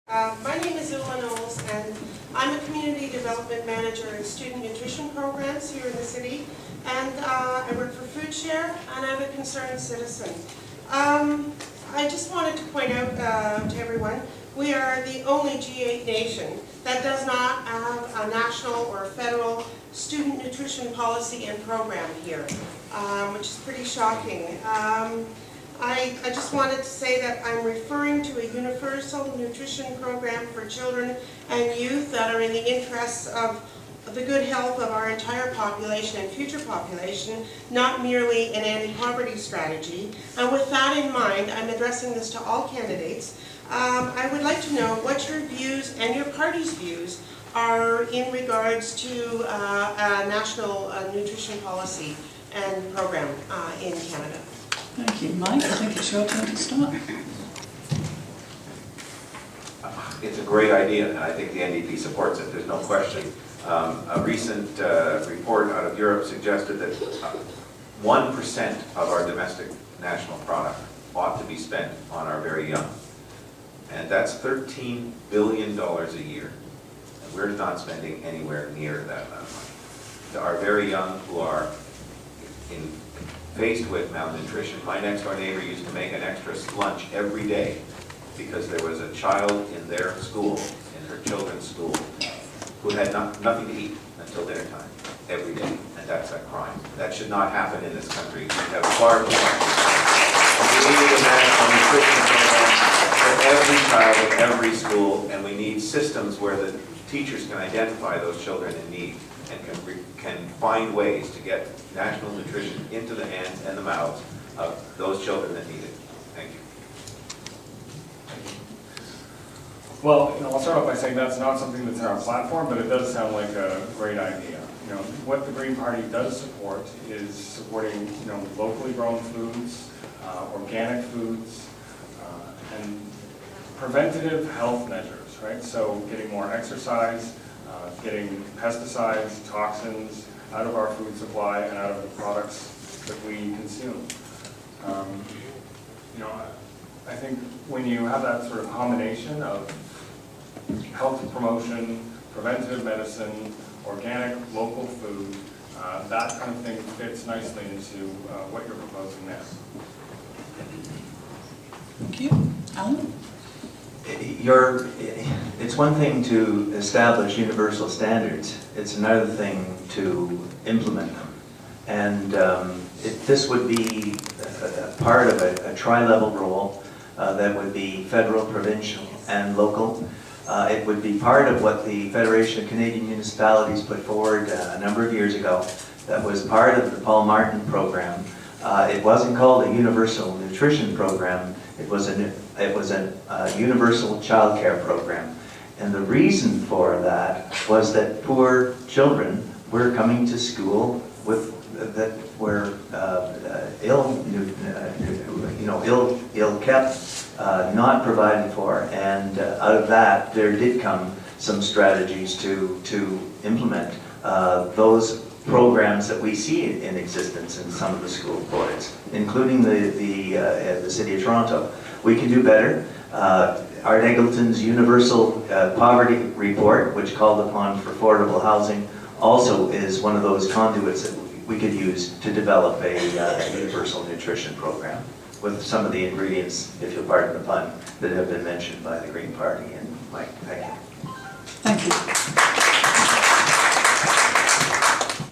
My name is Ulla Knowles, and I'm a Community Development Manager in Student Nutrition Programs here in the city. And I work for Food Share, and I'm a concerned citizen. I just wanted to point out to everyone, we are the only G8 nation that does not have a national or federal student nutrition policy and program here, which is pretty shocking. I just wanted to say that I'm referring to a universal nutrition program for children and youth that are in the interests of the good health of our entire population and future population, not merely an anti-poverty strategy. And with that in mind, I'm addressing this to all candidates. I would like to know what your views and your party's views are in regards to a national nutrition policy and program in Canada. Thank you, Mike. I think it's your turn to start. It's a great idea, and I think the NDP supports it, there's no question. A recent report out of Europe suggested that 1% of our domestic national product ought to be spent on our very young. And that's $13 billion a year. And we're not spending anywhere near that amount of money. Our very young who are faced with malnutrition. My next door neighbor used to make an extra lunch every day because there was a child in their school, in her children's school, who had nothing to eat until dinner time every day, and that's a crime. That should not happen in this country. We have far too much. We need a national nutrition program for every child in every school, and we need systems where the teachers can identify those children in need and can find ways to get national nutrition into the hands and the mouths of those children that need it. Thank you. Well, I'll start off by saying that's not something that's in our platform, but it does sound like a great idea. What the Green Party does support is supporting, locally grown foods, organic foods, and preventative health measures, right? So getting more exercise, getting pesticides, toxins out of our food supply and out of the products that we consume. I think when you have that sort of combination of health promotion, preventative medicine, organic, local food, that kind of thing fits nicely into what you're proposing there. Thank you. Alan? It's one thing to establish universal standards. It's another thing to implement them. And this would be a part of a tri-level role that would be federal, provincial, and local. It would be part of what the Federation of Canadian Municipalities put forward a number of years ago. That was part of the Paul Martin program. It wasn't called a universal nutrition program. It was a universal child care program. And the reason for that was that poor children were coming to school that were ill kept, not provided for, and out of that there did come some strategies to implement those programs that we see in existence in some of the school boards, including the City of Toronto. We can do better. Art Eggleton's Universal Poverty Report, which called upon for affordable housing, also is one of those conduits that we could use to develop a universal nutrition program with some of the ingredients, if you'll pardon the pun, that have been mentioned by the Green Party and Mike. Thank you.